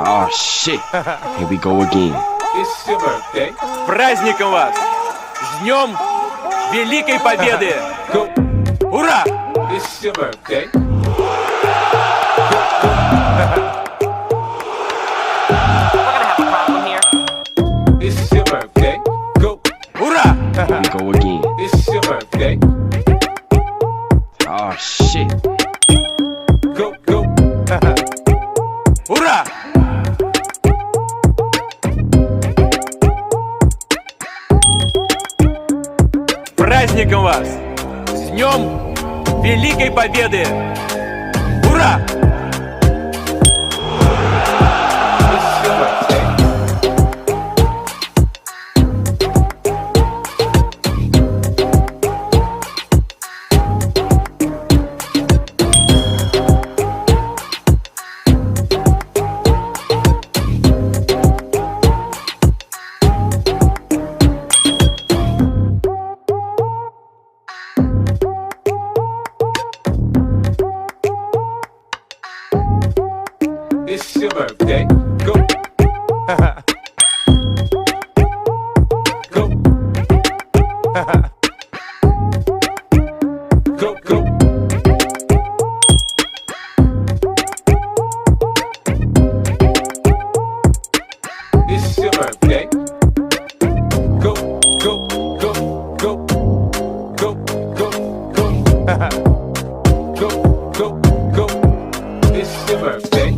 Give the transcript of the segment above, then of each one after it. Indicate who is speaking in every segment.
Speaker 1: Oh shit, here we go again.
Speaker 2: It's your birthday.
Speaker 3: С праздником вас! С Днем Великой Победы!
Speaker 2: Go.
Speaker 3: Ура!
Speaker 2: It's your birthday.
Speaker 4: We're gonna have a problem here.
Speaker 2: It's your birthday. Go.
Speaker 3: Ура!
Speaker 1: Here we go again.
Speaker 2: It's your birthday.
Speaker 1: Oh shit.
Speaker 2: Go, go.
Speaker 3: Ура! С праздником вас! С Днем Великой Победы! Ура!
Speaker 2: It's your birthday. It's your birthday. Go. Go. Go, go. It's your birthday. Go, go, go, go, go, go, go. Go, go, go. It's your birthday.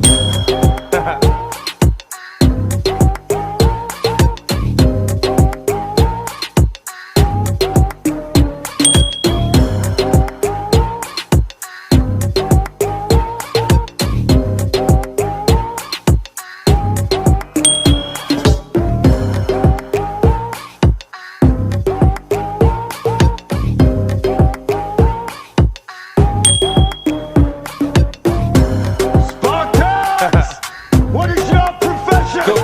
Speaker 5: What is your profession?
Speaker 2: Go.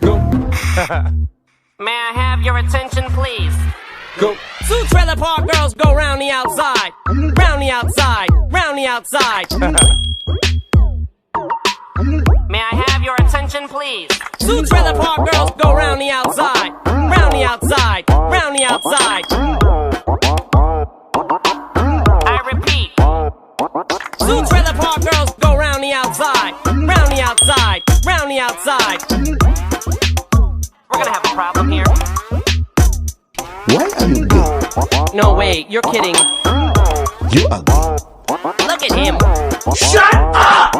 Speaker 2: Go.
Speaker 4: May I have your attention, please?
Speaker 2: Go.
Speaker 4: Two trailer park girls go round the outside, round the outside, round the outside. May I have your attention, please? Two trailer park girls go round the outside, round the outside, round the outside. I repeat. Two trailer park girls go round the outside, round the outside, round the outside. We're gonna have a problem here.
Speaker 5: Why are you gay?
Speaker 4: No, wait, you're kidding.
Speaker 5: You ugly.
Speaker 4: Look at him.
Speaker 5: Shut up!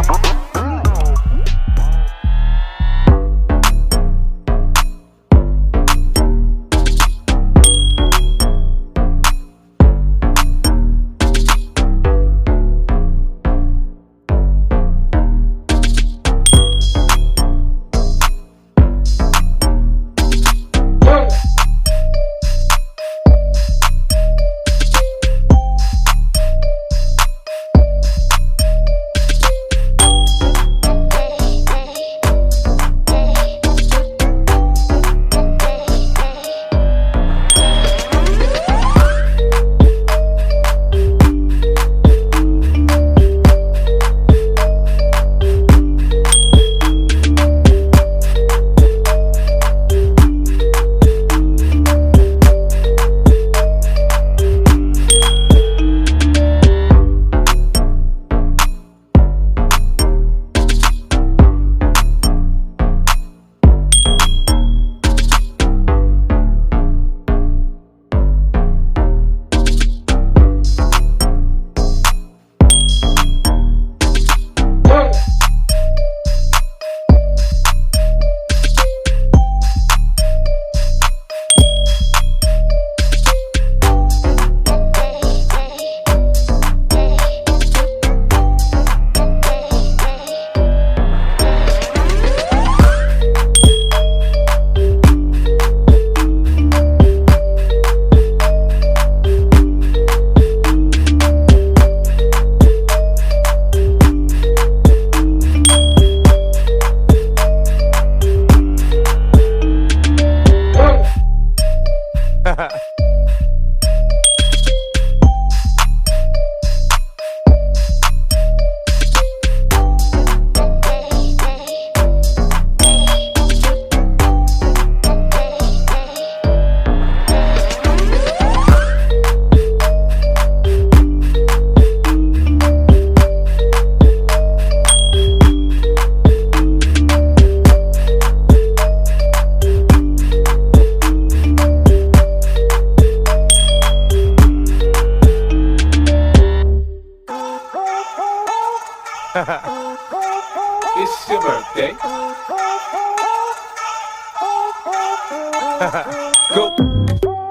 Speaker 2: It's your birthday. Go.